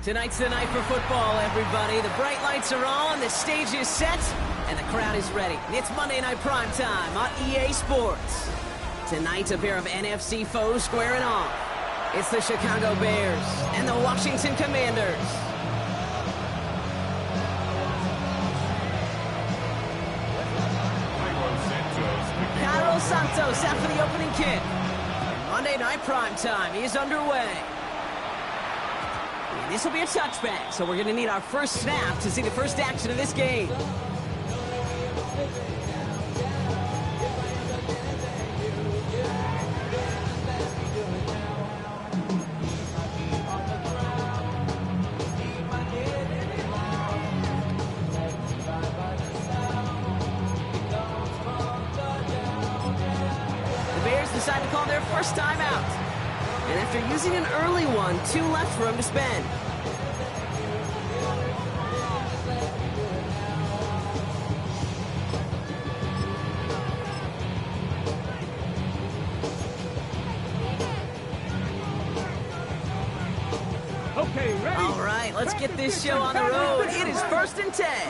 Tonight's the night for football, everybody. The bright lights are on, the stage is set, and the crowd is ready. It's Monday Night Prime Time on EA Sports. Tonight, a pair of NFC foes squaring off. It's the Chicago Bears and the Washington Commanders. Carlos Santos out for the opening kick. Monday Night Prime Time is underway. And this will be a touchback, so we're going to need our first snap to see the first action of this game. Decide to call their first time out. And after using an early one, 2 left for him to spend. Okay, ready? All right, let's get this show on the road. It is 1st and 10.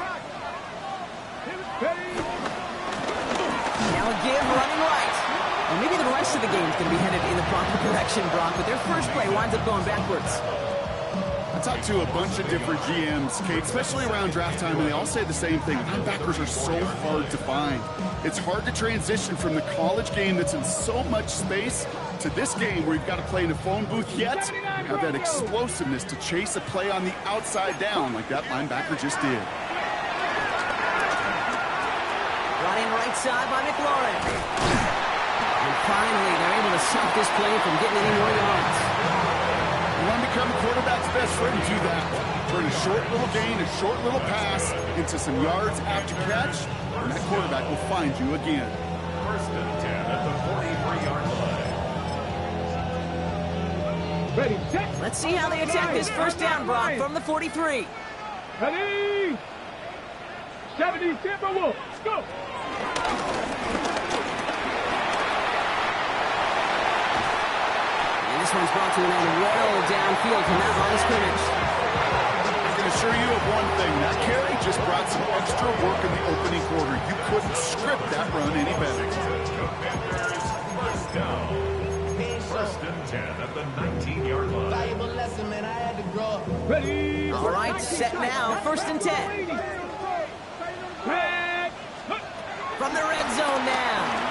Now a give running right. Well, maybe the rest of the game is going to be headed in the proper direction, Brock, but their first play winds up going backwards. I talked to a bunch of different GMs, Kate, especially around draft time, and they all say the same thing. Linebackers are so hard to find. It's hard to transition from the college game that's in so much space to this game where you've got to play in a phone booth, yet have that explosiveness to chase a play on the outside down like that linebacker just did. Running right side by McLaurin. And finally, they're able to stop this play from getting any more yards. You want to become a quarterback's best friend, do that. Turn a short little gain, a short little pass into some yards after catch, and that quarterback will find you again. 1st and 10 at the 43-yard line. Ready, set. Let's see how they attack this first down, Brock, from the 43. Ready? 70 Timberwolves, go! This one's brought to an end well downfield from that line of scrimmage. I can assure you of one thing. That carry just brought some extra work in the opening quarter. You couldn't script that run any better. Commanders, 1st down. 1st and 10 at the 19-yard line. Ready? All right, set now, 1st and 10. From the red zone now.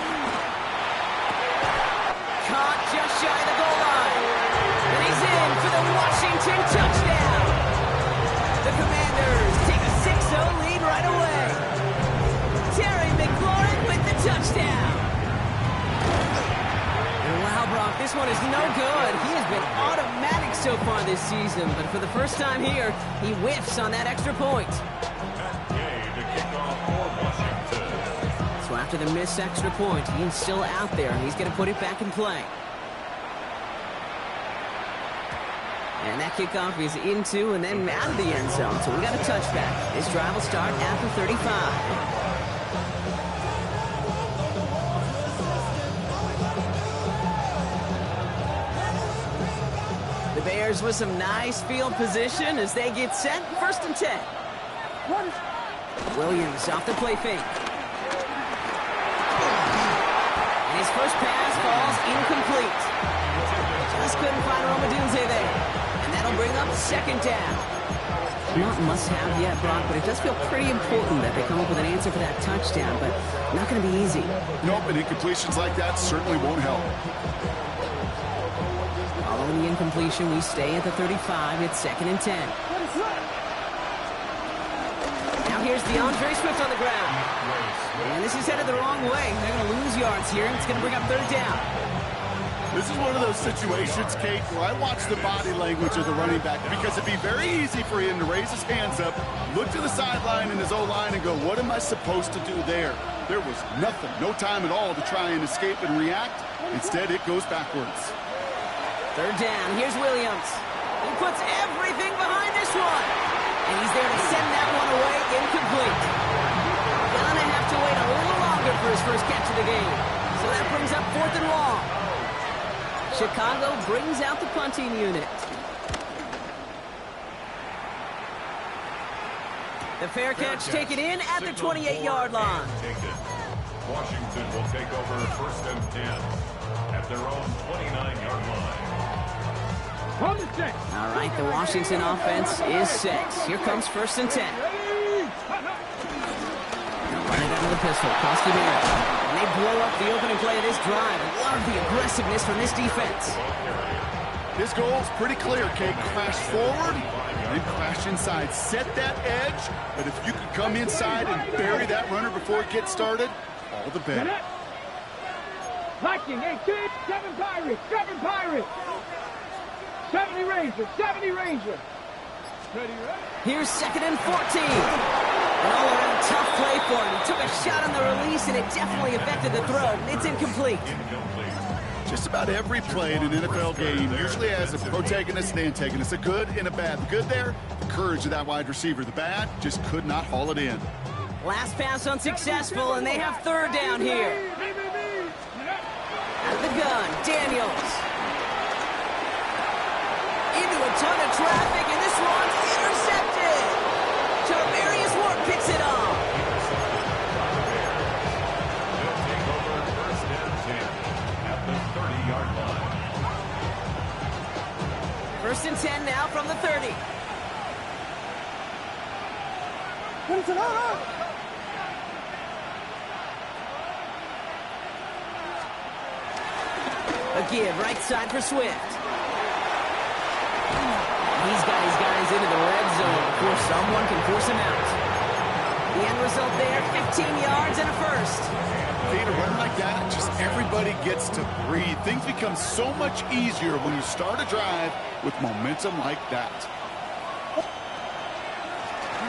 Caught just shy of the goal line. And he's in for the Washington touchdown. The Commanders take a 6-0 lead right away. Terry McLaurin with the touchdown. And wow, Brock, this one is no good. He has been automatic so far this season, but for the first time here, he whiffs on that extra point. So after the missed extra point, he is still out there, and he's going to put it back in play. And that kickoff is into and then out of the end zone, so we got a touchback. This drive will start after 35. The Bears with some nice field position as they get set, 1st and 10. Williams off the play fake. His first pass falls incomplete. Just couldn't find Romadunze there. And that'll bring up 2nd down. Not must-have yet, Brock, but it does feel pretty important that they come up with an answer for that touchdown, but not going to be easy. Nope, and incompletions like that certainly won't help. Following the incompletion, we stay at the 35. It's 2nd and 10. Now here's DeAndre Swift on the ground. And this is headed the wrong way. They're going to lose yards here. It's going to bring up 3rd down. This is one of those situations, Kate, where I watch the body language of the running back because it'd be very easy for him to raise his hands up, look to the sideline in his O-line and go, what am I supposed to do there? There was nothing, no time at all to try and escape and react. Instead, it goes backwards. 3rd down. Here's Williams. He puts everything behind this one. And he's there to send that one away incomplete. Gonna have to wait a little longer for his first catch of the game. So that brings up 4th and long. Chicago brings out the punting unit. The fair catch taken in at the 28-yard line. Washington will take over 1st and 10 at their own 29-yard line. Hold it set. All right, the Washington offense is set. Here comes 1st and 10. Running out of the pistol, Koski Merritt. And they blow up the opening play of this drive. I love the aggressiveness from this defense. His goal is pretty clear, Kate. Crash forward, and then crash inside. Set that edge, but if you can come inside and bury that runner before it gets started, all the better. Viking 18, 7 Pirates, 7 Pirates. 70 Rangers, 70 Rangers. Ready, ready. Here's 2nd and 14. An all-around tough play for him. He took a shot on the release, and it definitely affected the throw. It's incomplete. Just about every play in an NFL game usually has a protagonist and antagonist, a good and a bad. The good there, the courage of that wide receiver. The bad, just could not haul it in. Last pass unsuccessful, and they have 3rd down here. At the gun, Daniels. Into a ton of traffic, and this one's intercepted. Charvarius Ward picks it off. They'll take over 1st and 10 at the 30-yard line. 1st and 10 now from the 30. A give, right side for Swift. He's got his guys into the red zone before someone can force him out. The end result there, 15 yards and a first. A run like that, just everybody gets to breathe. Things become so much easier when you start a drive with momentum like that.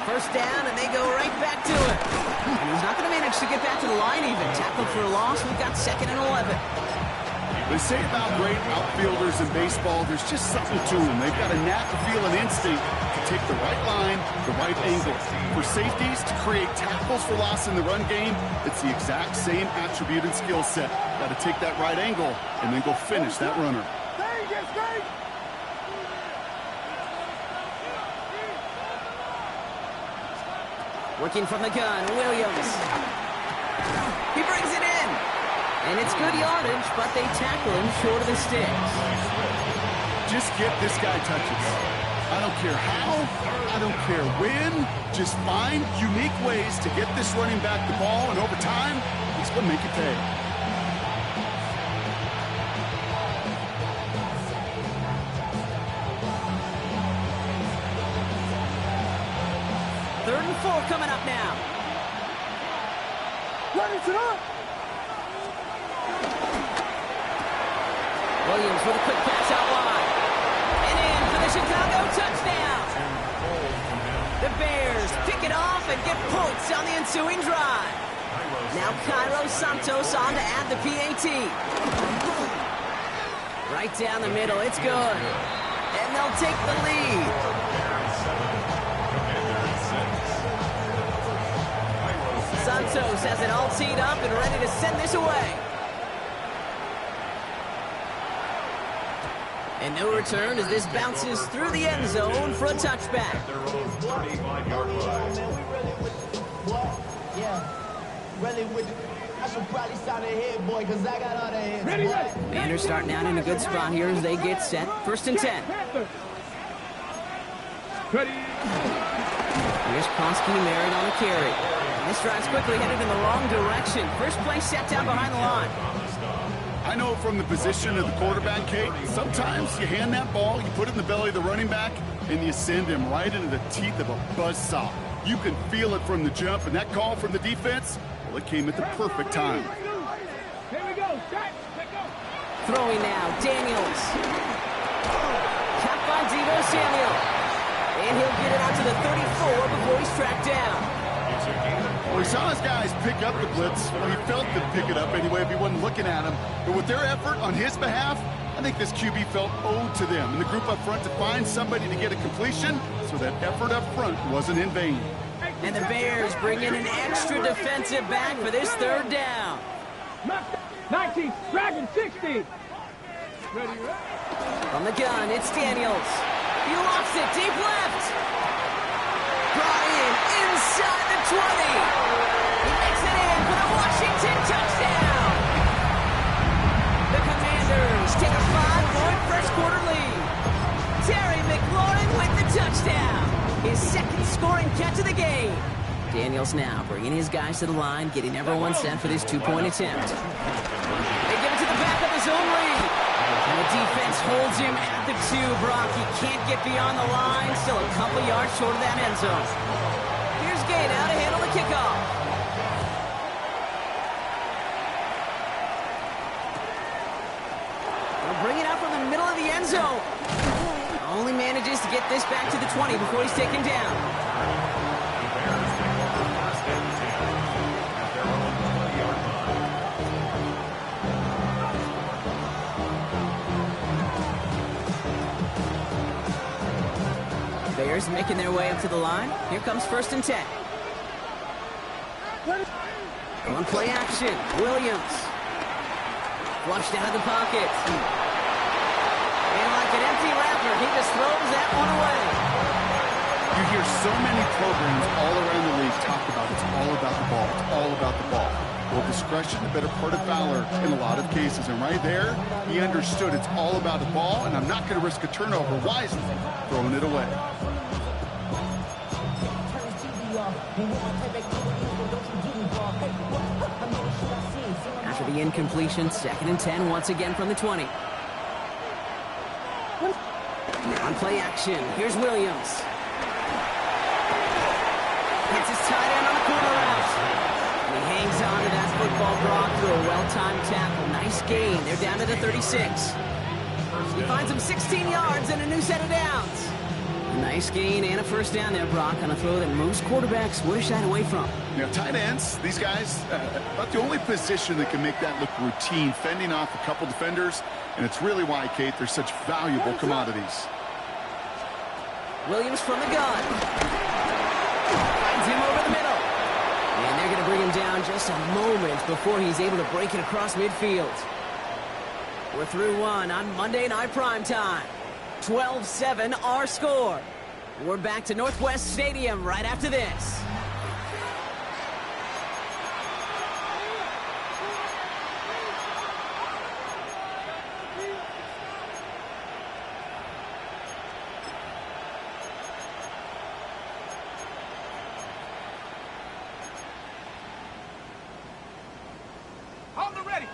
First down, and they go right back to it. And he's not going to manage to get back to the line even. Tackled for a loss. We've got 2nd and 11. They say about great outfielders in baseball, there's just something to them. They've got a knack, a feel, and instinct to take the right line, the right angle. For safeties, to create tackles for loss in the run game, it's the exact same attribute and skill set. Got to take that right angle and then go finish that runner. Working from the gun, Williams. He brings it in. And it's good yardage, but they tackle him short of the sticks. Just get this guy touches. I don't care how, I don't care when. Just find unique ways to get this running back the ball, and over time, he's going to make it pay. Third and 4 coming up now. Williams with a quick pass out wide. And in for the Chicago touchdown. The Bears pick it off and get points on the ensuing drive. Now Cairo Santos on to add the PAT. Right down the middle, it's good. And they'll take the lead. Santos has it all teed up and ready to send this away. And no return as this bounces through the end zone for a touchback. Commanders starting out in a good spot here as they get set. 1st and 10. Here's Koski Merritt on the carry. This drive's quickly headed in the wrong direction. First play set down behind the line. I know from the position of the quarterback, Kate, sometimes you hand that ball, you put it in the belly of the running back, and you send him right into the teeth of a buzzsaw. You can feel it from the jump, and that call from the defense, well, it came at the perfect time. Here we go. Set. Let go. Throwing now, Daniels. Capped by Deebo Samuel. And he'll get it out to the 34 before he's tracked down. Well, he saw his guys pick up the blitz. Well, he felt them pick it up anyway if he wasn't looking at him. But with their effort on his behalf, I think this QB felt owed to them and the group up front to find somebody to get a completion, so that effort up front wasn't in vain. And the Bears bring in an extra defensive back for this 3rd down. 19, Dragon 60. Ready. From the gun, it's Daniels. He lofts it deep left. Brought in inside the 20. He makes it in for the Washington touchdown. The Commanders take a 5-point first quarter lead. Terry McLaurin with the touchdown. His second scoring catch of the game. Daniels now bringing his guys to the line, getting everyone set for this 2-point attempt. They give it to the back of his own lead. And the defense holds him at the 2, Brock. He can't get beyond the line. Still a couple yards short of that end zone. Here's Gay now to handle the kickoff. They'll bring it out from the middle of the end zone. Only manages to get this back to the 20 before he's taken down. Bears making their way up to the line. Here comes 1st and 10. On play action, Williams. Flushed out of the pocket. And like an empty wrapper, he just throws that one away. You hear so many programs all around the league talk about it's all about the ball. It's all about the ball. Well, discretion, the better part of valor in a lot of cases. And right there, he understood it's all about the ball, and I'm not going to risk a turnover. Wisely throwing it away. After the incompletion, 2nd and 10 once again from the 20. On play action, here's Williams. Hits his tight end on the corner route. And he hangs on to that football, Brock, through a well-timed tackle. Nice gain. They're down to the 36. He finds him 16 yards and a new set of downs. A nice gain and a first down there, Brock, on a throw that most quarterbacks would have shied away from. You know, tight ends, these guys, about the only position that can make that look routine, fending off a couple defenders, and it's really why, Kate, they're such valuable commodities. Williams from the gun. Finds him over the middle. And they're going to bring him down just a moment before he's able to break it across midfield. We're through one on Monday Night Primetime. 12-7 our score. We're back to Northwest Stadium right after this.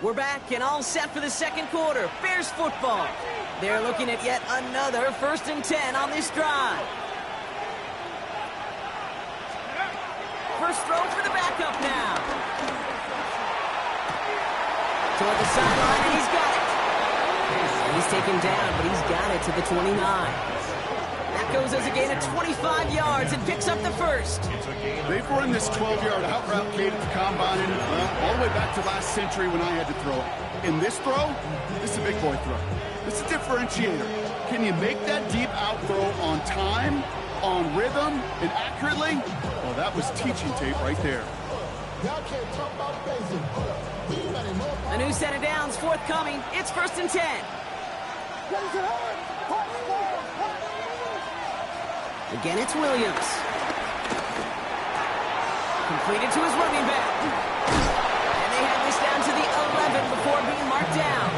We're back and all set for the second quarter. Bears football. They're looking at yet another 1st and 10 on this drive. First throw for the backup now. Toward the sideline, and he's got it. And he's taken down, but he's got it to the 29. That goes as a gain of 25 yards and picks up the first. They've run this 12-yard out route, Kate, at the combine, all the way back to last century when I had to throw. In this throw, this is a big boy throw. This is a differentiator. Can you make that deep out throw on time, on rhythm, and accurately? Well, that was teaching tape right there. A new set of downs forthcoming. It's 1st and 10. Again, it's Williams. Completed to his running back. And they have this down to the 11 before being marked down.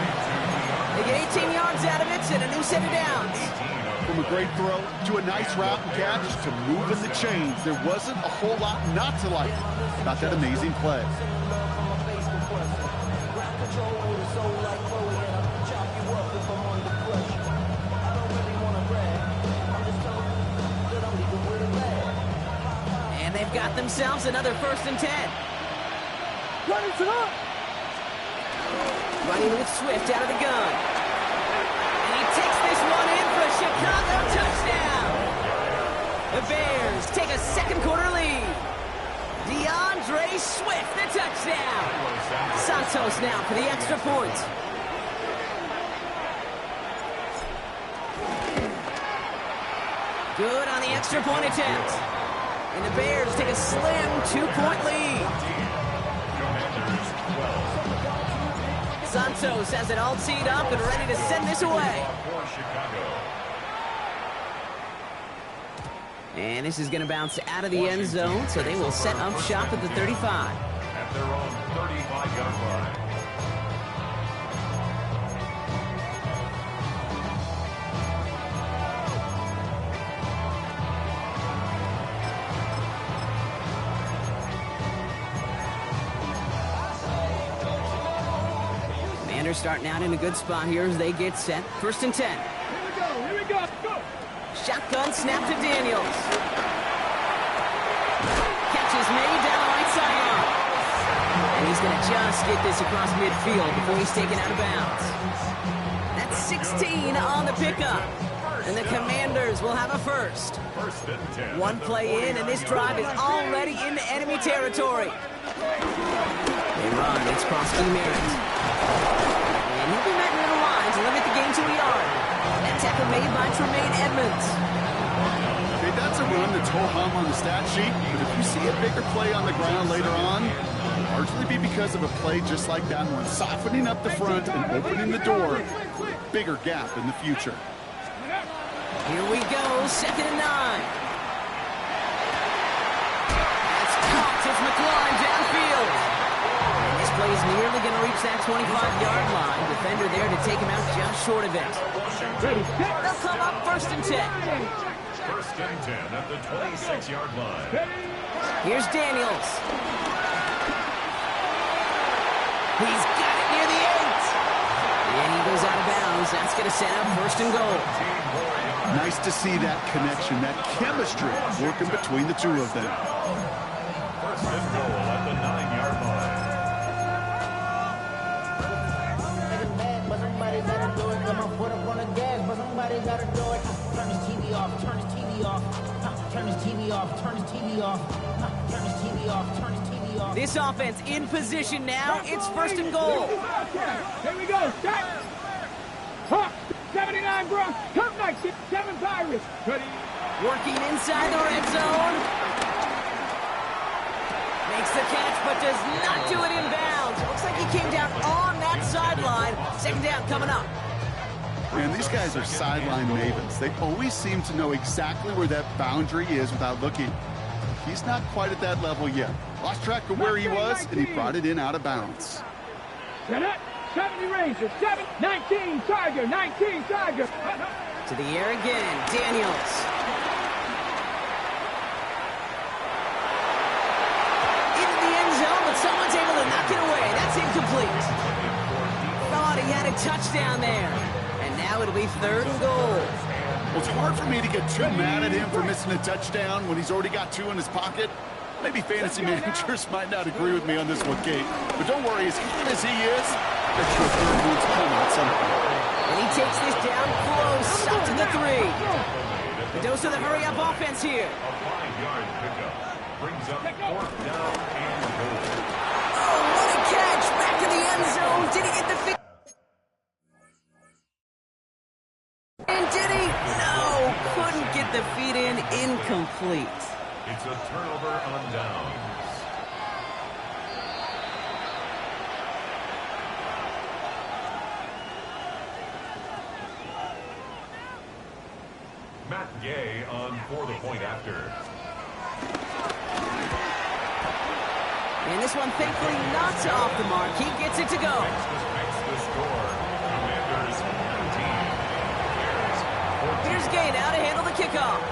They get 18 yards out of it and a new set of downs. From a great throw to a nice route and catch to moving the chains. There wasn't a whole lot not to like about that amazing play. And they've got themselves another 1st and 10. Running with Swift out of the gun. And he takes this one in for a Chicago touchdown. The Bears take a second quarter lead. DeAndre Swift, the touchdown. Santos now for the extra point. Good on the extra point attempt. And the Bears take a slim 2-point lead. Santos has it all teed up and ready to send this away. And this is going to bounce out of the end zone, so they will set up shop at the 35. At their own 35-yard line. Commanders starting out in a good spot here as they get set. 1st and 10. Here we go, go! Shotgun snap to Daniels. Catch is made down the right sideline. And he's going to just get this across midfield before he's taken out of bounds. That's 16 on the pickup. And the Commanders will have a first. 1st and 10. One play in, and this drive is already into enemy territory. They run. It's Krosky Merritt. And he'll be met near the line to limit the game to a yard. That tackle made by Tremaine Edmonds. Okay, that's a run that's ho-hum on the stat sheet, but if you see a bigger play on the ground later on, it'll largely be because of a play just like that one, softening up the front and opening the door. Bigger gap in the future. Here we go, 2nd and 9. That's caught. It's McLaurin downfield. And this play is nearly going to reach that 25-yard line. Defender there to take him out just short of it. They'll come up 1st and 10. 1st and 10 at the 26-yard line. Here's Daniels. He's got it near the 8. And he goes out of bounds. That's going to set up 1st and goal. Nice to see that connection, that chemistry working between the two of them. 1st and goal at the 9-yard line. But somebody gotta do it. Got my foot up on the gas, but somebody gotta do it. Turn his TV off, turn his TV off. Turn his TV off, turn his TV off. Turn his TV off, turn his TV off. This offense in position now. It's 1st and goal. Here we go, set! Hawk, 79 Bronx, Cup Night, 7 Pirates. Ready? Working inside the red zone. Makes the catch, but does not do it in bounds. It looks like he came down on that sideline. 2nd down coming up. Man, these guys are sideline mavens. They always seem to know exactly where that boundary is without looking. He's not quite at that level yet. Lost track of where he was, and he brought it in out of bounds. Set up, 70 Ranger, 19 Tiger, 19 Tiger. To the air again, Daniels. Into the end zone, but someone's able to knock it away. That's incomplete. Thought he had a touchdown there. And now it'll be 3rd and goal. Well, it's hard for me to get too mad at him for missing a touchdown when he's already got 2 in his pocket. Maybe fantasy managers might not agree with me on this one, Kate. But don't worry, as hot as he is, that your 3rd one's coming at some point. And he takes this down close, up to the 3. The dose of the hurry-up offense here. A 5-yard pickup brings up 4th down and goal. Oh, what a catch! Back in the end zone. Did he get the feet? And did he? No, couldn't get the feet in. Incomplete. It's a turnover on downs. Matt Gay on for the point after. And this one thankfully not off the mark. He gets it to go. Makes the score. Commanders 19. Here's Gay now to handle the kickoff.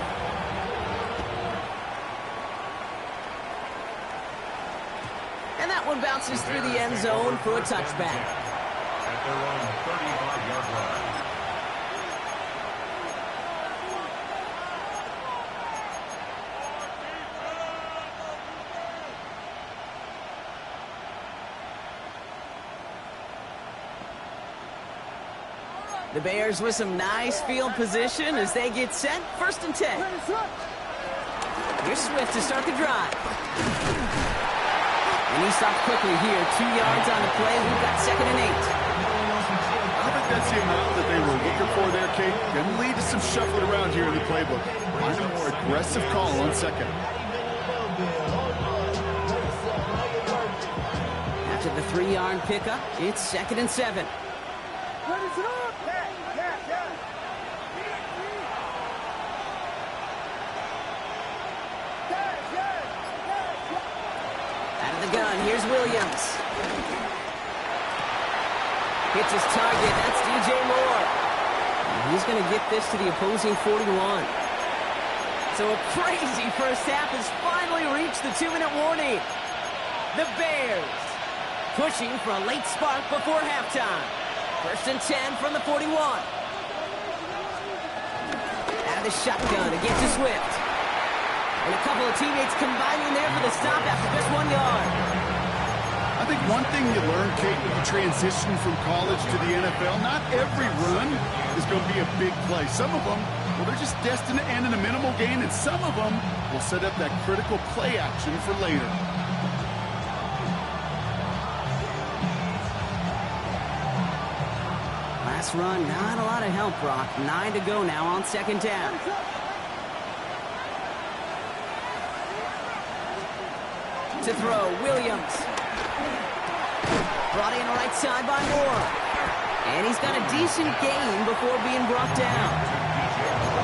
And that one bounces through the end zone for a touchback. At their own 35-yard line. The Bears with some nice field position as they get set. 1st and 10. Here's Swift to start the drive. And he stops quickly here. 2 yards on the play. We've got 2nd and 8. I think that's the amount that they were looking for there, Kate. Going to lead to some shuffling around here in the playbook. Find a more aggressive call on 2nd. After the 3-yard pickup, it's 2nd and 7. run. Here's Williams. Hits his target. That's DJ Moore. And he's going to get this to the opposing 41. So a crazy first half has finally reached the 2-minute warning. The Bears pushing for a late spark before halftime. 1st and 10 from the 41. Out of the shotgun against the Swift. And a couple of teammates combining there for the stop after just 1 yard. I think one thing you learn, Kate, when you transition from college to the NFL, not every run is going to be a big play. Some of them, well, they're just destined to end in a minimal gain, and some of them will set up that critical play action for later. Last run, not a lot of help, Brock. 9 to go now on 2nd down. To throw, Williams. Brought in right side by Moore. And he's got a decent gain before being brought down.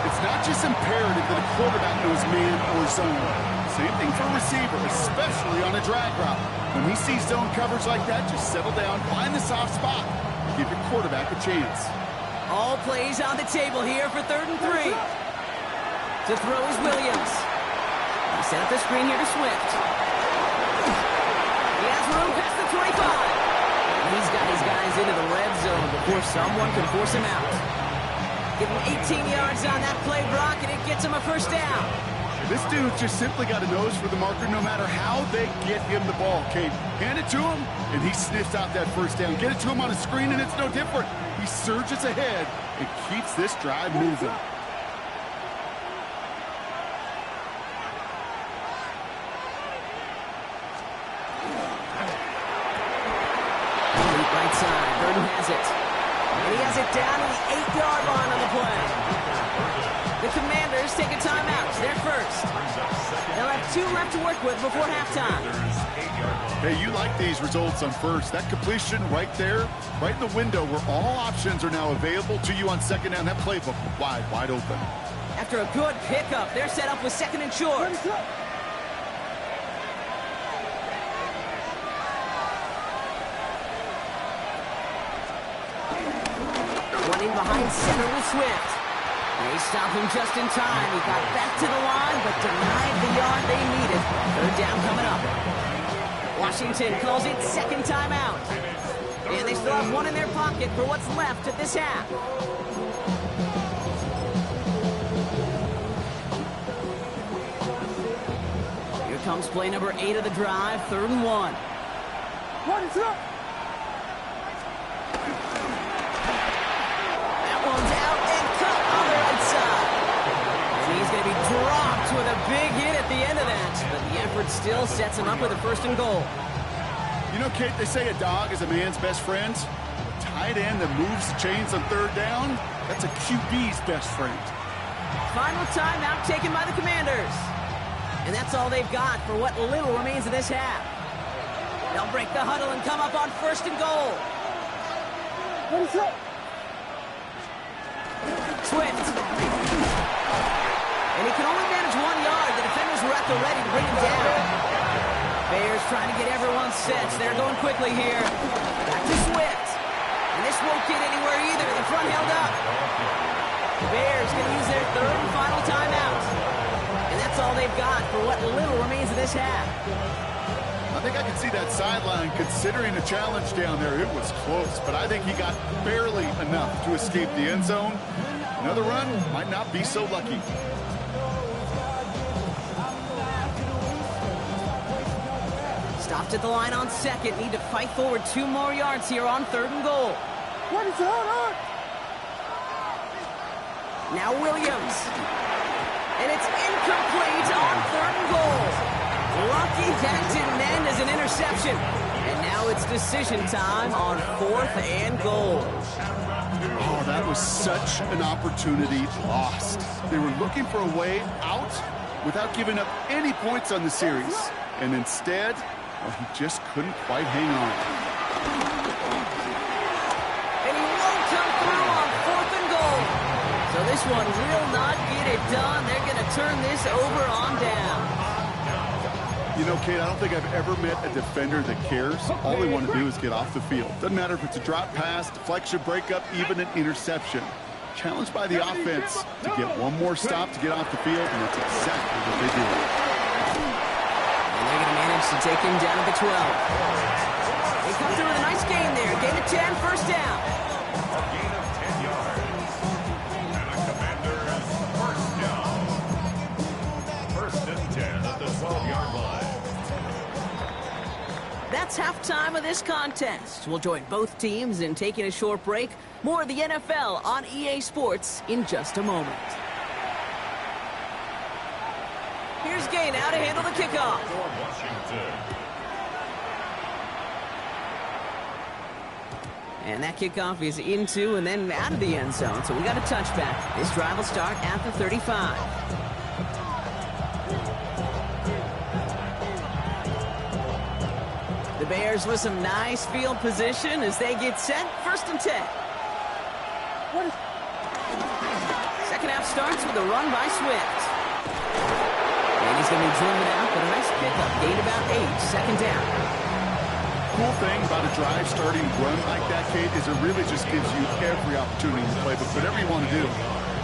It's not just imperative that a quarterback knows man or zone. Same thing for a receiver, especially on a drag route. When he sees zone coverage like that, just settle down, find the soft spot, and give your quarterback a chance. All plays on the table here for 3rd and 3. To throw is Williams. He set up the screen here to Swift. He has room past the 25. And he's got his guys into the red zone before someone can force him out. Give him 18 yards on that play, Brock, and it gets him a 1st down. This dude just simply got a nose for the marker no matter how they get him the ball, Kate. Hand it to him, and he sniffs out that 1st down. Get it to him on a screen, and it's no different. He surges ahead and keeps this drive moving. Right side, Burton has it. And he has it down to the 8-yard line on the play. The Commanders take a timeout. They're first. They'll have 2 left to work with before halftime. Hey, you like these results on first. That completion right there, right in the window where all options are now available to you on 2nd down. That playbook wide open. After a good pickup, they're set up with 2nd and short. Running behind center with Swift. They stop him just in time. He got back to the line, but denied the yard they needed. 3rd down coming up. Washington calls it 2nd timeout. And they still have 1 in their pocket for what's left of this half. Here comes play number 8 of the drive, 3rd and 1. That one's out and cut on the right side. And he's going to be dropped with a big hit at the end of that. But the effort still sets him up with a 1st and goal. You know, Kate, they say a dog is a man's best friend. A tight end that moves the chains on 3rd down, that's a QB's best friend. Final timeout taken by the Commanders. And that's all they've got for what little remains of this half. They'll break the huddle and come up on 1st and goal. Swift. And he can only manage 1 yard. The defenders were at the ready to bring him down. Bears trying to get everyone set. They're going quickly here. Back to Swift. And this won't get anywhere either. The front held up. Bears going to use their 3rd and final timeout. And that's all they've got for what little remains of this half. I think I can see that sideline considering a challenge down there. It was close, but I think he got barely enough to escape the end zone. Another run might not be so lucky. Stopped at the line on 2nd. Need to fight forward 2 more yards here on 3rd and goal. Now Williams. And it's incomplete on 3rd and goal. Lucky that didn't end as an interception. And now it's decision time on 4th and goal. Oh, that was such an opportunity lost. They were looking for a way out without giving up any points on the series. And instead, well, he just couldn't quite hang on. And he won't come through on 4th and goal. So this one will not get it done. They're going to turn this over on down. You know, Kate, I don't think I've ever met a defender that cares. All they want to do is get off the field. Doesn't matter if it's a drop pass, deflection, breakup, even an interception. Challenged by the offense to get one more stop to get off the field, and that's exactly what they do. And they're going to manage to take him down at the 12. They come through with a nice gain there. Gain of 10, first down. A gain of 10 yards. And a Commanders first down. First and 10 at the 12-yard line. That's halftime of this contest. We'll join both teams in taking a short break. More of the NFL on EA Sports in just a moment. Here's Gay now to handle the kickoff. For Washington. And that kickoff is into and then out of the end zone. So we got a touchback. This drive will start at the 35. The Bears with some nice field position as they get set. First and 10. Second half starts with a run by Swift. And he's going to be driven out, but a nice pickup. Gain about 8. Second down. Cool thing about a drive starting run like that, Kate, is it really just gives you every opportunity to play, but whatever you want to do.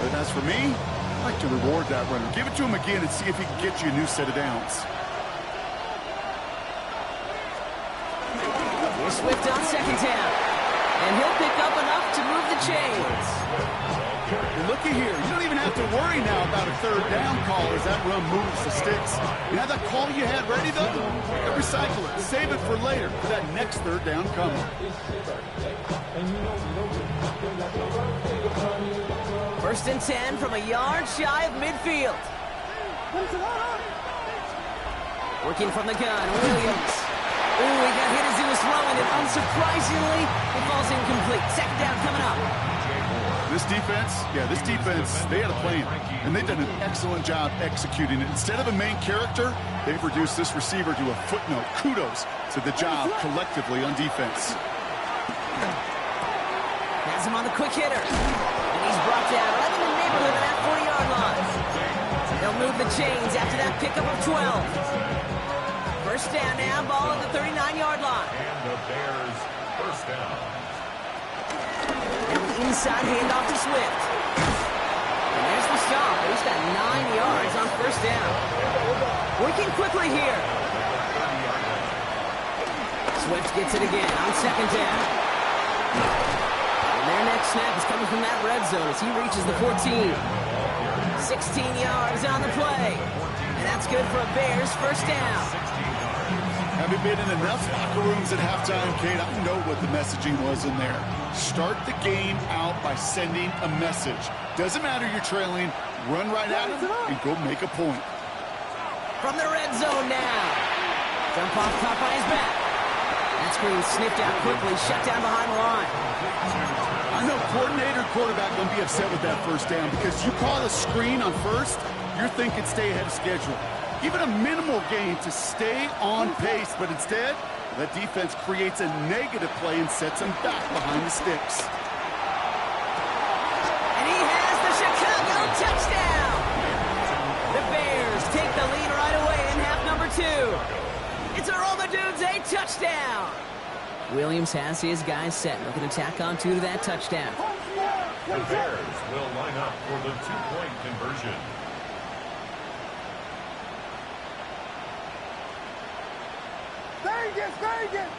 But as for me, I like to reward that runner. Give it to him again and see if he can get you a new set of downs. Here's Swift on second down. And he'll pick up enough to move the chains. Looky here. You don't even have to worry now about a third down call as that run moves the sticks. You have that call you had ready, though? Recycle it. Save it for later for that next third down coming. First and 10 from a yard shy of midfield. Working from the gun, Williams. Ooh, he got hit as he was throwing it. Unsurprisingly, it falls incomplete. Second down coming up. This defense, they had a plan, and they've done an excellent job executing it. Instead of a main character, they've reduced this receiver to a footnote. Kudos to the job collectively on defense. Has him on the quick hitter. And he's brought down right in the neighborhood of that 40-yard line. They'll move the chains after that pickup of 12. First down now, ball at the 39-yard line. And the Bears first down. And the inside handoff to Swift. And there's the stop. He's got 9 yards on first down. Working quickly here. Swift gets it again on second down. And their next snap is coming from that red zone as he reaches the 14. 16 yards on the play. And that's good for a Bears first down. Having been in enough locker rooms at halftime, Kate, I know what the messaging was in there. Start the game out by sending a message. Doesn't matter you're trailing, run right at him and go make a point. From the red zone now. Jump off top on his back. That screen sniffed out quickly, shut down behind the line. I know coordinator and quarterback going to be upset with that first down because you call a screen on first, you're thinking stay ahead of schedule. Even a minimal gain to stay on pace, but instead, that defense creates a negative play and sets them back behind the sticks. And he has the Chicago touchdown! The Bears take the lead right away in half number 2. It's a roll the dudes, a touchdown! Williams has his guys set, looking to tack on 2 to that touchdown. The Bears will line up for the 2-point conversion. Vegas!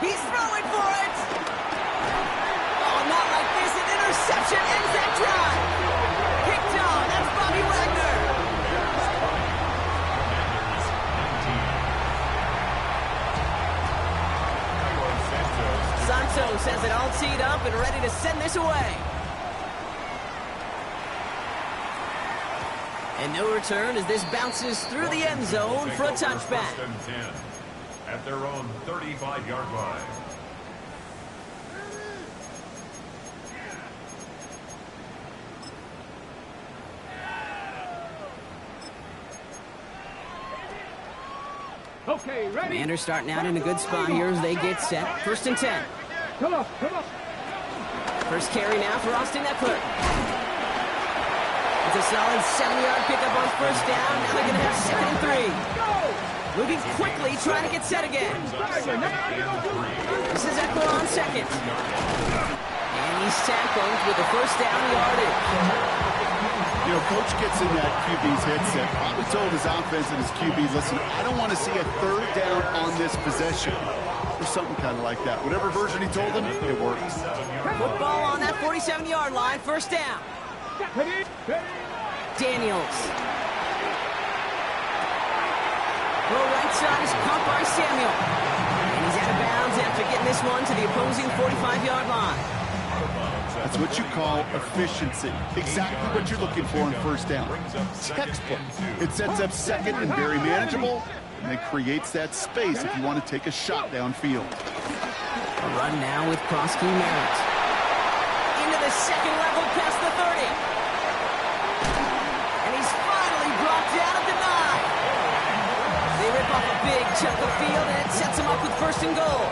He's throwing for it! Oh, not like this. An interception ends that drive. Picked on. That's Bobby Wagner. Santos has it all teed up and ready to send this away. And no return as this bounces through the end zone for a touchback. First and 10 at their own 35-yard line. Okay, ready? Commanders starting out in a good spot here as they get set. First and 10. Come on. First carry now for Austin Eckler. It's a solid 7-yard pickup on first down. Now they're going to have 2nd and 3. Moving quickly, trying to get set again. This is Eckler on second. And he's tackled with the first down yardage. You know, coach gets in that QB's headset, probably told his offense and his QBs, listen, I don't want to see a 3rd down on this possession. Or something kind of like that. Whatever version he told them, it works. Football on that 47-yard line, first down. Daniels. Throw right side is caught by Samuel. And he's out of bounds after getting this one to the opposing 45-yard line. That's what you call efficiency. Exactly what you're looking for on first down. Textbook. It sets up 2nd and very manageable, and it creates that space if you want to take a shot downfield. A run now with Kroski Merritt. Into the 2nd level past the 30. And he's finally brought down at the 9. They rip off a big chunk of field, and it sets him up with 1st and goal.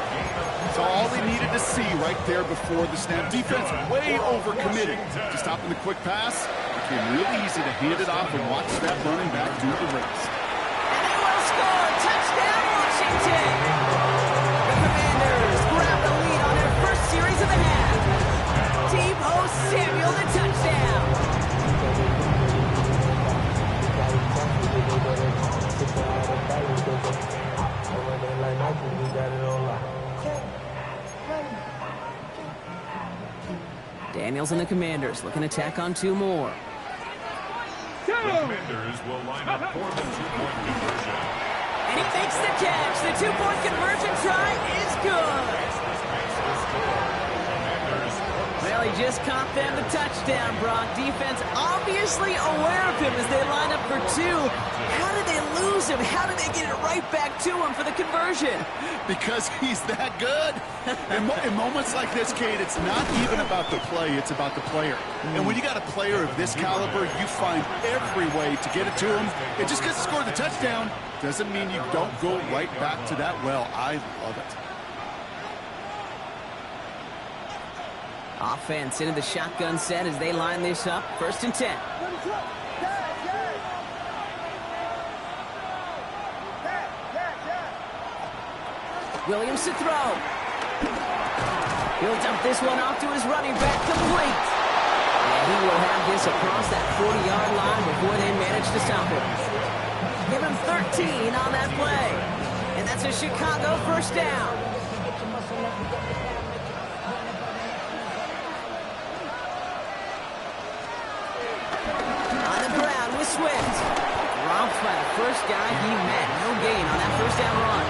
So all they needed to see right there before the snap. Defense way overcommitted to stopping the quick pass. It became really easy to hand it off and watch that running back do the rest. And they will score! Touchdown, Washington! The Commanders grab the lead on their first series of the half. Deebo Samuel, the touchdown! Daniels and the Commanders looking to tack on 2 more. The Commanders will line up for the 2-point conversion. And he makes the catch. The 2-point conversion try is good. Well, he just caught them the touchdown, Brock. Defense obviously aware of him as they line up for 2. How did they lose him? How did they get it right back to him for the conversion? Because he's that good. In moments like this, Kate, it's not even about the play, it's about the player. And when you got a player of this caliber, you find every way to get it to him. And just because he scored the touchdown doesn't mean you don't go right back to that well. I love it. Offense into the shotgun set as they line this up. 1st and 10. Williams to throw. He'll dump this one off to his running back, complete. And he will have this across that 40-yard line before they manage to stop him. Give him 13 on that play. And that's a Chicago first down. On the ground with Swift. Romped by the first guy he met. No gain on that first down run.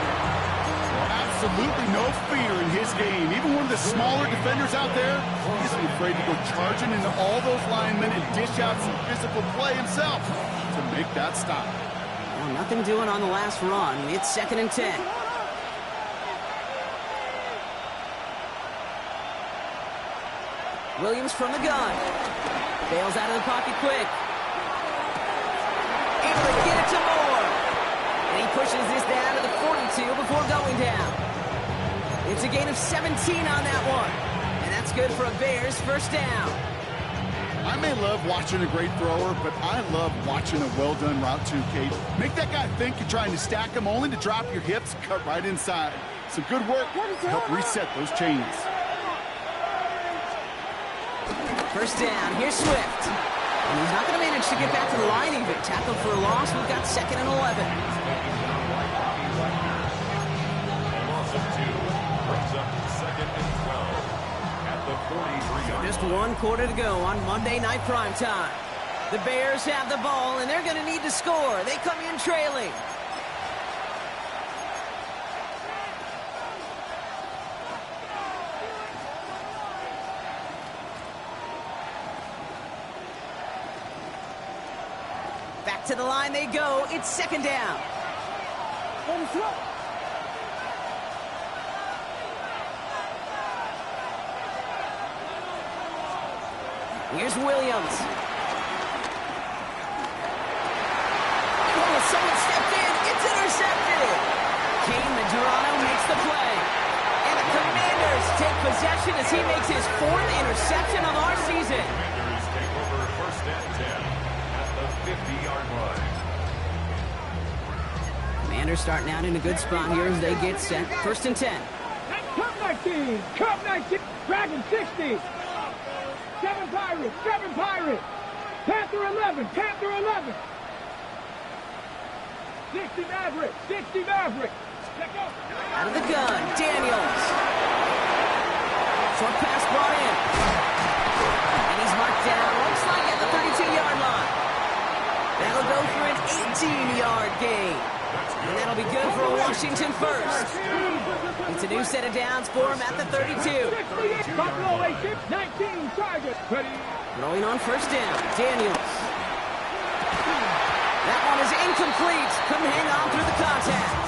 Absolutely no fear in his game. Even one of the smaller defenders out there, he isn't afraid to go charging into all those linemen and dish out some physical play himself to make that stop. Well, nothing doing on the last run. It's 2nd and 10. Williams from the gun. Bails out of the pocket quick. Able to get it to Moore. And he pushes this down to the 42 before going down. It's a gain of 17 on that one. And that's good for a Bears first down. I may love watching a great thrower, but I love watching a well-done route too, Kate. Make that guy think you're trying to stack him only to drop your hips, cut right inside. Some good work to help reset those chains. First down, here's Swift. And he's not going to manage to get back to the line even. Tackled for a loss, we've got 2nd and 11. Just 1 quarter to go on Monday Night Primetime. The Bears have the ball, and they're going to need to score. They come in trailing. Back to the line they go. It's 2nd down. Here's Williams. Oh, someone stepped in. It's intercepted. Kane Medrano makes the play. And the Commanders take possession as he makes his 4th interception of our season. Commanders take over 1st and 10. 50-yard line. Commanders starting out in a good spot here as they get set. 1st and 10. Cup 19, Cup 19, Dragon 60. 7 Pirates, 7 Pirates. Panther 11, Panther 11. 60 Mavericks, 60 Mavericks. Out of the gun, Daniels. Short pass brought in. And he's marked down, looks like at the 32-yard line. That'll go for an 18-yard gain. And that'll be good for a Washington first. It's a new set of downs for him at the 32. Buffalo 18, 19 targets. Throwing on 1st down, Daniels. That one is incomplete. Couldn't hang on through the contact.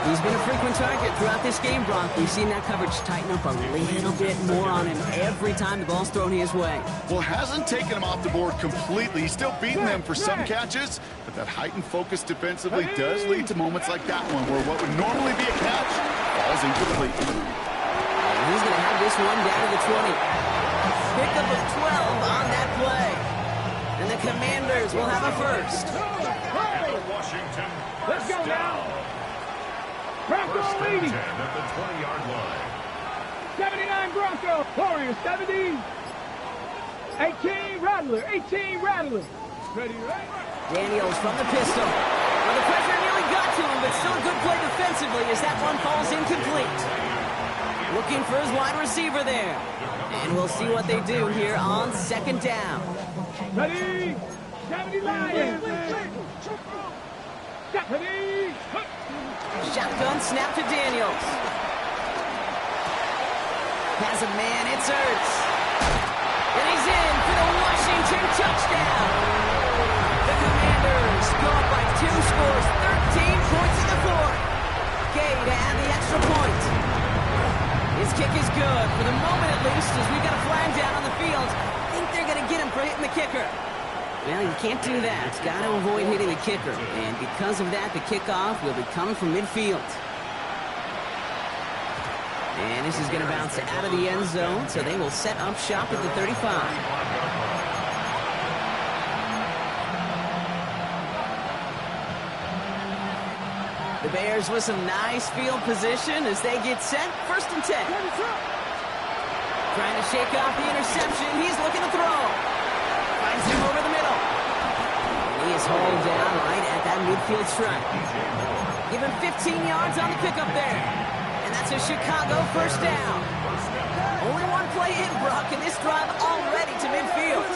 He's been a frequent target throughout this game, Brock. We've seen that coverage tighten up a little bit more on him every time the ball's thrown his way. Well, hasn't taken him off the board completely. He's still beating them for some catches, but that heightened focus defensively does lead to moments like that one where what would normally be a catch falls incomplete. And he's going to have this one down to the 20. Pickup of 12 on that play. And the Commanders will have a first. And the Washington Let's go first now. down. Bronco First and 80. 10 at the 20-yard line. 79 Bronco. Warriors 70. 18 Rattler, 18 Rattler. Ready, right? Daniels from the pistol. Well, the pressure nearly got to him, but still a good play defensively as that one falls incomplete. Looking for his wide receiver there. And we'll see what they do here on 2nd down. Ready? 70 Lions. Ready? Shotgun snap to Daniels. Has a man, it's Ertz. And he's in for the Washington touchdown. The Commanders go up by 2 scores, 13 points in the 4th. Gay to add the extra point. His kick is good, for the moment at least, as we got a flag down on the field. I think they're going to get him for hitting the kicker. Well, you can't do that. It's got to avoid hitting the kicker. And because of that, the kickoff will be coming from midfield. And this is going to bounce out of the end zone, so they will set up shop at the 35. The Bears with some nice field position as they get set. 1st and 10. Trying to shake off the interception. He's looking to throw. Finds him over the middle. And he is hauled down right at that midfield stripe. Give him 15 yards on the pickup there. And that's a Chicago first down. Only one play in, Brock, and this drive already to midfield.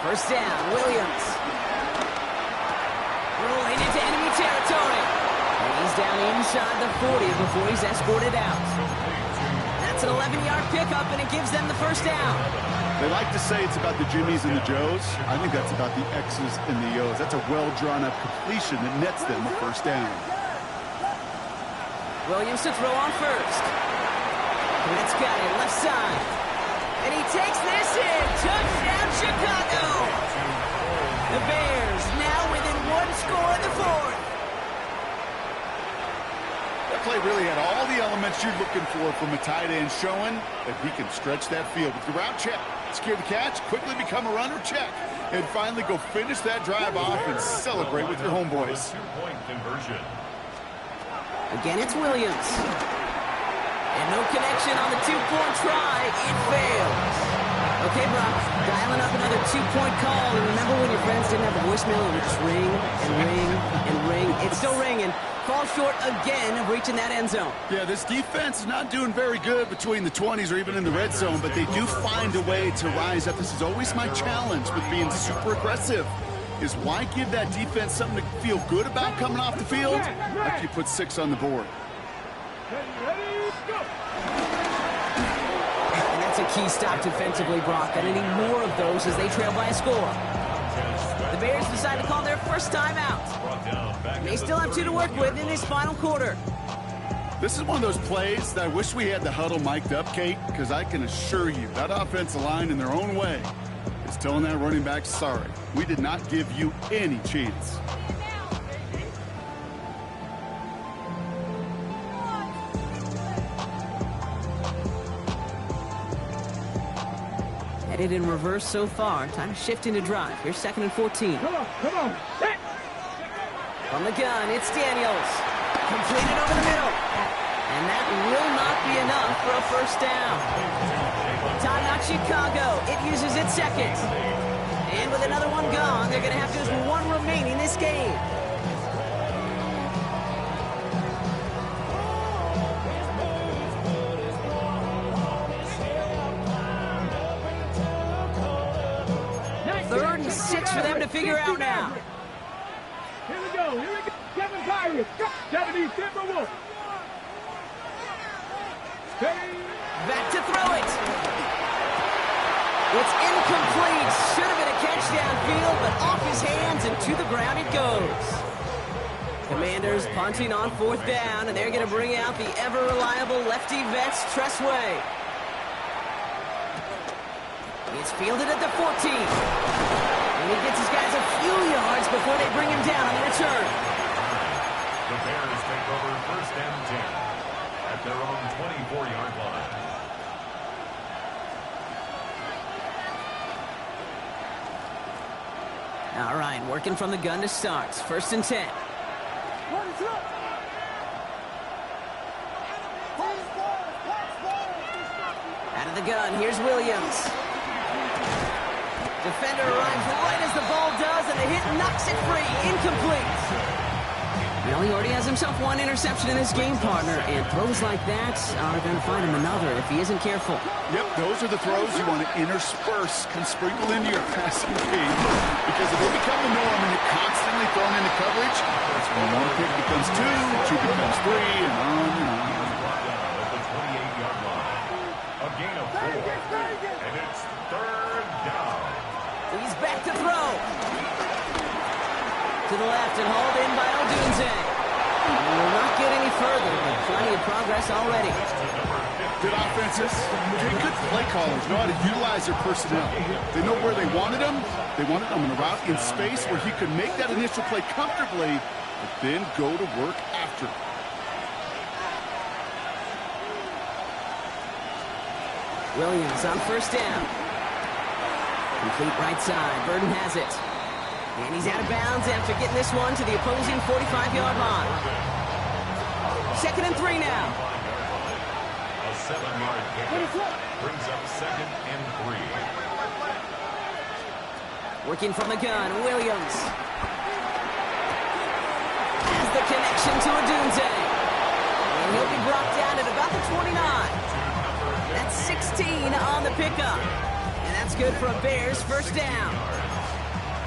First down, Williams. Rolling into enemy territory. And he's down inside the 40 before he's escorted out. That's an 11-yard pickup, and it gives them the first down. They like to say it's about the Jimmies and the Joes. I think that's about the X's and the O's. That's a well-drawn-up completion that nets them a first down. Williams to throw on first. That's got it, left side. And he takes this in. Touchdown, Chicago. The Bears now within 1 score in the 4th. That play really had all the elements you're looking for from a tight end, showing that he can stretch that field with the route check, secure the catch, quickly become a runner check, and finally go finish that drive off and celebrate with your homeboys. Two-point conversion. Again, it's Williams. And no connection on the 2-point try. It fails. Okay, Brock, dialing up another 2-point call. And remember when your friends didn't have a voicemail and it would just ring and ring and ring? It's still ringing. Fall short again of reaching that end zone. Yeah, this defense is not doing very good between the 20s or even in the red zone, but they do find a way to rise up. This is always my challenge with being super aggressive, is why give that defense something to feel good about coming off the field after you put 6 on the board. Ready, go. And that's a key stop defensively, Brock. And any more of those as they trail by a score. The Bears decide to call their first timeout. They still have 2 to work with in this final quarter. This is one of those plays that I wish we had the huddle mic'd up, Kate, because I can assure you that offensive line in their own way is telling that running back, sorry, we did not give you any chance. Headed in reverse so far. Time to shift into drive. Here's 2nd and 14. Come on, set. From the gun, it's Daniels. Completed over the middle. And that will not be enough for a first down. Timeout Chicago. It uses its second. And with another one gone, they're going to have just one remaining this game. Third and 6 for them to figure out now. Here we go. 7 Pirates. 70 Timberwolves. Back to throw it. It's incomplete. Should have been a catch downfield, but off his hands and to the ground it goes. Commanders punting on 4th down, and they're going to bring out the ever-reliable lefty vets, Tressway. It's fielded at the 14. And he gets his guys a few yards before they bring him down on the return. The Bears take over 1st and 10 at their own 24-yard line. All right, working from the gun to start. 1st and 10. Out of the gun, here's Williams. Defender arrives right as the ball does, and the hit knocks it free. Incomplete. Well, he already has himself one interception in this game, partner, and throws like that are going to find him another if he isn't careful. Yep, those are the throws you want to intersperse, can sprinkle into your passing game. Because if they become the norm and you're constantly thrown into coverage, that's when one pick becomes two becomes three, and on and on. At the 28-yard line. A gain of 4. And it's 3rd down. He's back to throw. To the left and hauled in by Odunze. Will not get any further, but plenty of progress already. Good offenses, good play callers know how to utilize their personnel. They know where they wanted them. They wanted them in a route in space where he could make that initial play comfortably, but then go to work after. Williams on 1st down. Complete right side. Burden has it. And he's out of bounds after getting this one to the opposing 45-yard line. 2nd and 3 now. A 7-yard pickup brings up 2nd and 3. Working from the gun, Williams. Has the connection to Odunze. And he'll be brought down at about the 29. That's 16 on the pickup. And that's good for a Bears 1st down.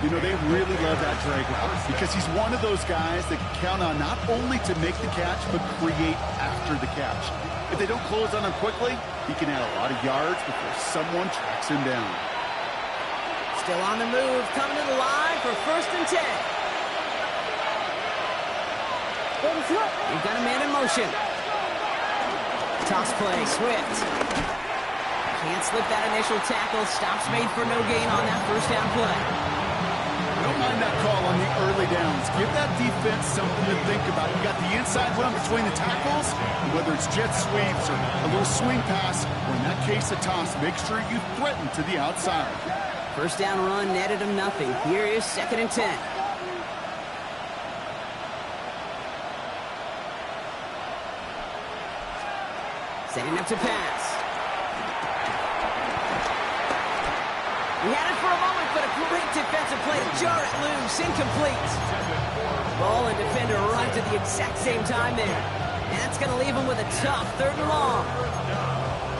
You know, they really love that drag route because he's one of those guys that can count on not only to make the catch, but create after the catch. If they don't close on him quickly, he can add a lot of yards before someone tracks him down. Still on the move, coming to the line for 1st and 10. We've got a man in motion. Toss play, Swift. Can't slip that initial tackle. Stops made for no gain on that 1st down play. Don't mind that call on the early downs. Give that defense something to think about. You got the inside run between the tackles, and whether it's jet sweeps or a little swing pass, or in that case a toss, make sure you threaten to the outside. 1st down run netted him nothing. Here is 2nd and 10. Setting up to pass. He had it for a moment, but a great defensive play to jar it loose. Incomplete. Ball and defender arrived at the exact same time there. And that's going to leave him with a tough 3rd and long.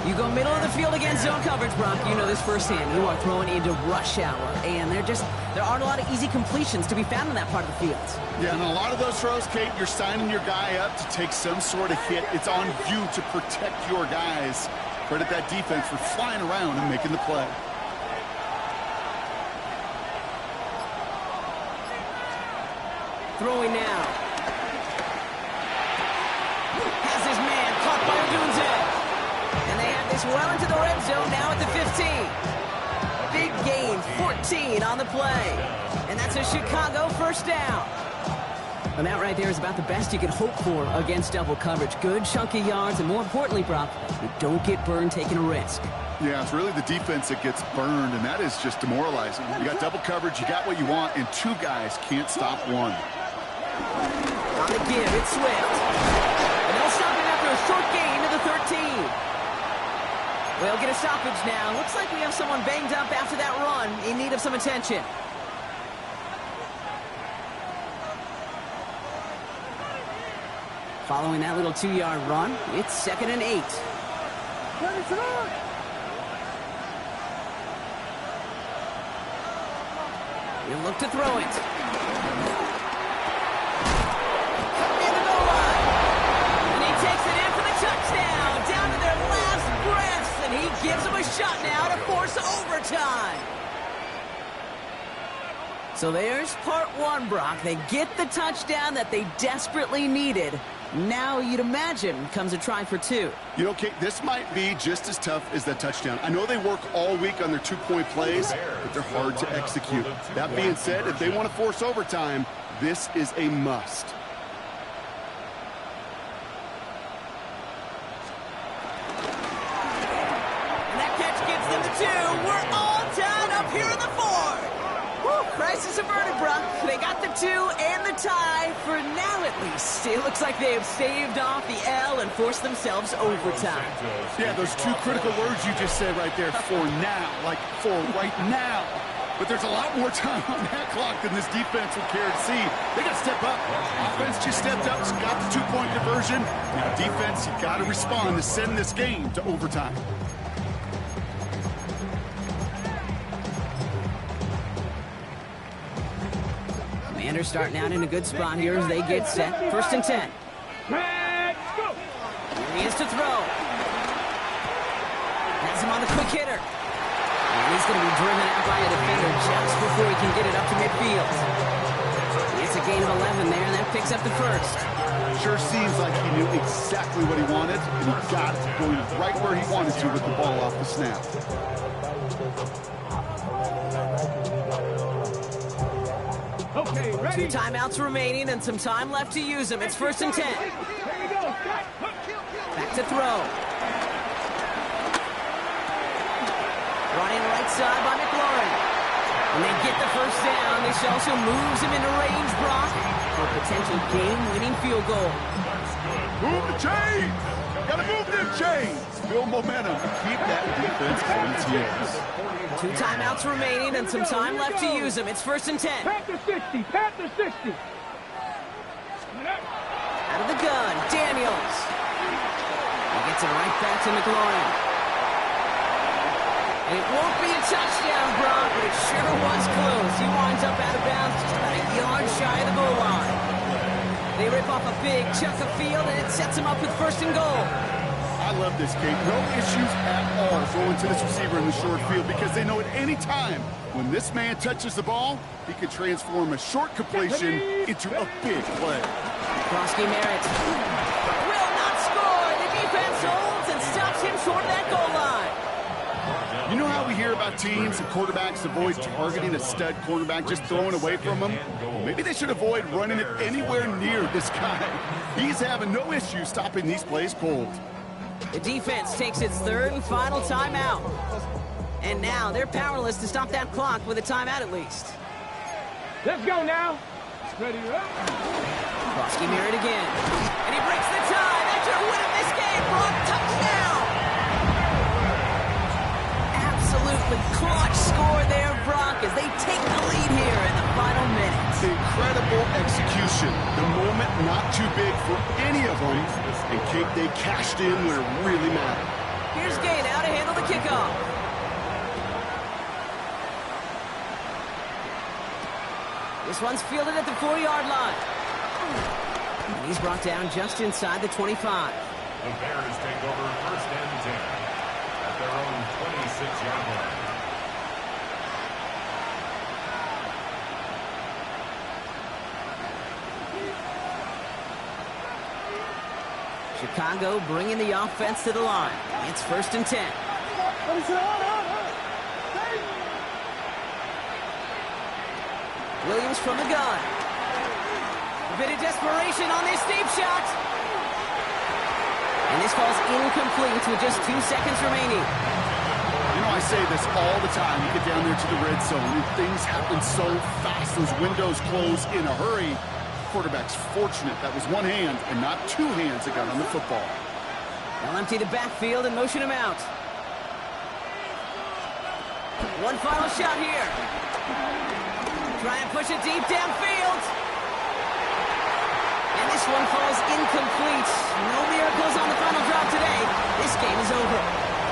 You go middle of the field against zone coverage, Brock. You know this firsthand. You are throwing into rush hour. And there aren't a lot of easy completions to be found in that part of the field. Yeah, and a lot of those throws, Kate, you're signing your guy up to take some sort of hit. It's on you to protect your guys. Credit that defense for flying around and making the play. Throwing now. Has his man caught by Odunze. And they have this well into the red zone now at the 15. Big gain, 14 on the play. And that's a Chicago 1st down. And that right there is about the best you can hope for against double coverage. Good chunky yards, and more importantly, Brock, you don't get burned taking a risk. Yeah, it's really the defense that gets burned, and that is just demoralizing. You got double coverage, you got what you want, and two guys can't stop one. On the give, it's Swift. And they'll stop him after a short gain to the 13. We'll get a stoppage now. Looks like we have someone banged up after that run, in need of some attention. Following that little 2-yard run, it's 2nd and 8. He'll look to throw it. In the goal line. And he takes it in for the touchdown. Down to their last breaths. And he gives them a shot now to force overtime. So there's part one, Brock. They get the touchdown that they desperately needed. Now, you'd imagine, comes a try for two. You know, Kate, this might be just as tough as that touchdown. I know they work all week on their two-point plays, but they're hard to execute. That being said, if they want to force overtime, this is a must. And that catch gives them the two. We're all tied up here in the fourth. Whew, crisis averted, Brock. They got the two and the tie for now, at least. It looks like they have saved off the L and forced themselves overtime. Yeah, those two critical words you just said right there, for now, like for right now. But there's a lot more time on that clock than this defense would care to see. They got to step up. Offense just stepped up, got the two-point conversion. Now defense, you got to respond to send this game to overtime. Commanders starting out in a good spot here as they get set. 1st and 10. Let's go. Here he is to throw. Has him on the quick hitter. And he's going to be driven out by a defender just before he can get it up to midfield. It's a gain of 11 there, and that picks up the first. Sure seems like he knew exactly what he wanted, and he got it going right where he wanted to with the ball off the snap. Okay, ready? 2 timeouts remaining and some time left to use them. It's 1st and 10. Here we go. Back to throw. Running right side by McLaurin. And they get the first down. This also moves him into range, Brock, for a potential game-winning field goal. Move the chains! Gotta move them chains! Build momentum. Keep that defense on its heels. 2 timeouts remaining and some time left to use them. It's 1st and 10. Panther 60. Panther 60. Out of the gun, Daniels. He gets it right back to McLaurin. And it won't be a touchdown, Brock, but it sure was close. He winds up out of bounds just about a yard shy of the goal line. They rip off a big chunk of field, and it sets him up with 1st and goal. I love this, Kate. No issues at all going to this receiver in the short field because they know at any time when this man touches the ball, he can transform a short completion into a big play. Krosky Merritt will not score. The defense holds and stops him short of that goal line. You know how we hear about teams and quarterbacks avoid targeting a stud cornerback, just throwing away from him? Well, maybe they should avoid running it anywhere near this guy. He's having no issue stopping these plays cold. The defense takes its 3rd and final timeout. And now they're powerless to stop that clock with a timeout at least. Let's go now. Ready up. Krosky Merritt again. And he breaks the tie. That should win him this game. Brock, touchdown. Absolutely clutch score there, Brock, as they take the lead here in the final minutes. Incredible execution. The moment not too big for any of them. And Kate, they cashed in where it really mattered. Here's Gay now to handle the kickoff. This one's fielded at the 4-yard line. And he's brought down just inside the 25. The Bears take over 1st and 10 at their own 26-yard line. Chicago bringing the offense to the line. It's 1st and 10. Williams from the gun. A bit of desperation on this deep shot. And this falls incomplete with just 2 seconds remaining. I say this all the time. You get down there to the red zone, and things happen so fast. Those windows close in a hurry. Quarterback's fortunate that was one hand and not two hands that got on the football. They'll empty the backfield and motion him out. One final shot here. Try and push it deep downfield. And this one falls incomplete. No miracles on the final drive today. This game is over.